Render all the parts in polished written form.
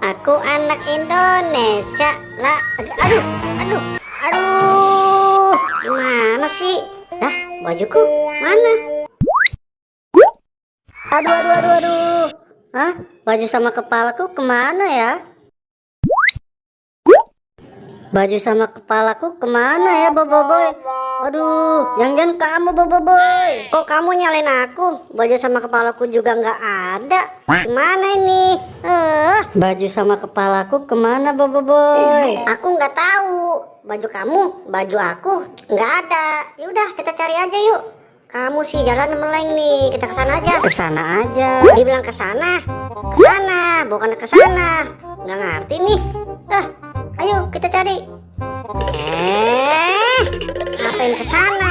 Aku anak Indonesia lah. Aduh, gimana sih? Dah, bajuku mana? Aduh. Hah? Baju sama kepalaku kemana ya? Baju sama kepalaku kemana ya, Boboiboy? Aduh, jangan kamu, Boboiboy. Kok kamu nyalain aku? Baju sama kepalaku juga nggak ada. Gimana ini? Baju sama kepalaku kemana, Boboiboy? Aku nggak tahu. Baju kamu, baju aku nggak ada. Yaudah, kita cari aja yuk. Kamu sih jalan meleng nih. Kita kesana aja. Kesana aja. Dibilang kesana, bukan kesana. Nggak ngerti nih. Ayo kita cari. Ngapain kesana?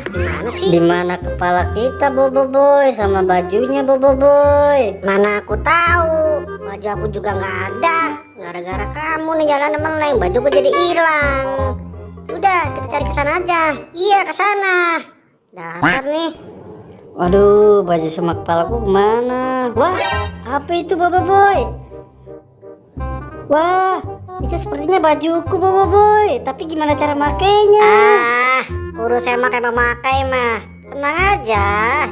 Gimana sih? Dimana kepala kita, Boboiboy, sama bajunya, Boboiboy? Mana aku tahu. Baju aku juga nggak ada. Gara-gara kamu nih jalan meleng, bajuku jadi hilang. Udah, kita cari kesana aja. Iya, kesana. Dasar nih. Waduh, baju sama kepalaku kemana? Wah, apa itu, Boboiboy? Wah, itu sepertinya bajuku, Boboiboy. Tapi gimana cara makainya? Urusan memakai mah tenang aja,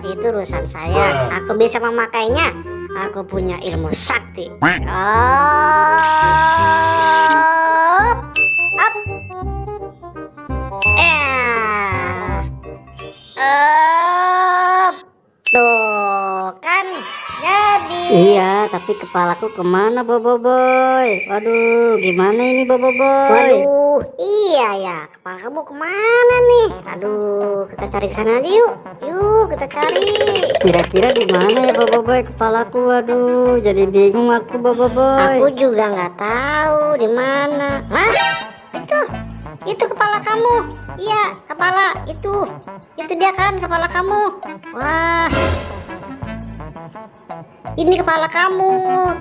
itu urusan saya. Aku bisa memakainya. Aku punya ilmu sakti. Tuh kan jadi. Iya, tapi kepalaku kemana, Boboiboy? Waduh, gimana ini, Boboiboy? Waduh, iya ya, kepala kamu kemana nih? Aduh, kita cari ke sana aja yuk. Yuk, kita cari. Kira-kira di mana ya, Boboiboy, kepalaku? Waduh, jadi bingung aku, Boboiboy. Aku juga nggak tahu di mana. Itu kepala kamu. Iya, kepala itu dia kan kepala kamu. Wah, ini kepala kamu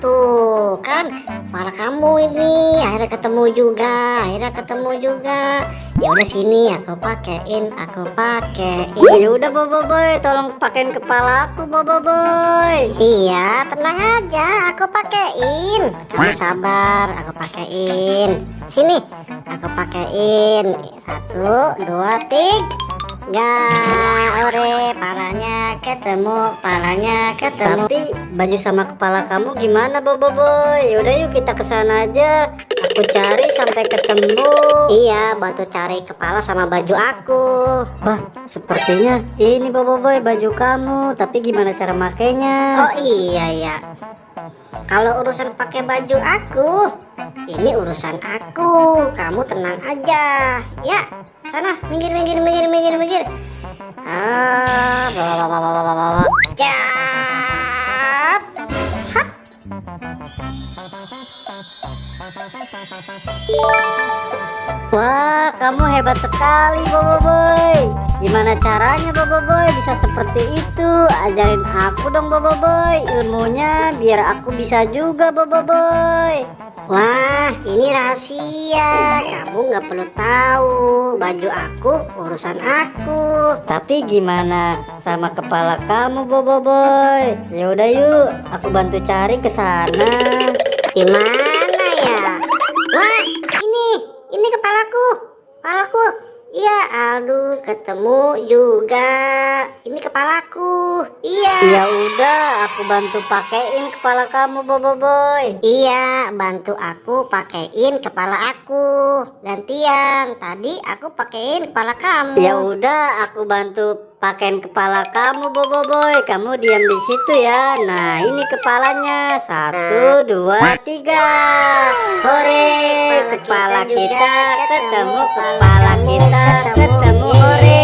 tuh kan, kepala kamu ini. Akhirnya ketemu juga. Ya udah sini aku pakein. Ya udah, Boboiboy, tolong pakein kepala aku, Boboiboy. Iya, tenang aja, aku pakein. Kamu sabar, aku pakein. Sini, aku pakein. 1, 2, 3. Ore, palanya ketemu. Tapi baju sama kepala kamu gimana, Boboiboy? Yaudah yuk kita kesana aja. Aku cari sampai ketemu. Iya, bantu cari kepala sama baju aku. Wah, sepertinya ini, Boboiboy, baju kamu. Tapi gimana cara makainya? Oh iya ya. Kalau urusan pakai baju aku, ini urusan aku. Kamu tenang aja. Ya, sana, minggir. Cap. Hap. Wah, kamu hebat sekali, Boboiboy. Gimana caranya, Boboiboy, bisa seperti itu? Ajarin aku dong, Boboiboy, ilmunya biar aku bisa juga, Boboiboy. Wah, ini rahasia. Kamu nggak perlu tahu. Baju aku urusan aku. Tapi gimana sama kepala kamu, Boboiboy? Ya udah yuk, aku bantu cari ke sana. Gimana ya? Wah, ini kepalaku. Iya, aduh, ketemu juga. Ini kepalaku. Iya. Ya udah, aku bantu pakein kepala kamu, Boboiboy. Iya, bantu aku pakein kepala aku. Gantian. Tadi aku pakein kepala kamu. Ya udah, aku bantu pakein kepala kamu, Boboiboy. Kamu diam di situ ya. Nah, ini kepalanya. 1, 2, 3. Hore, kepala kita ketemu, ketemu, hore.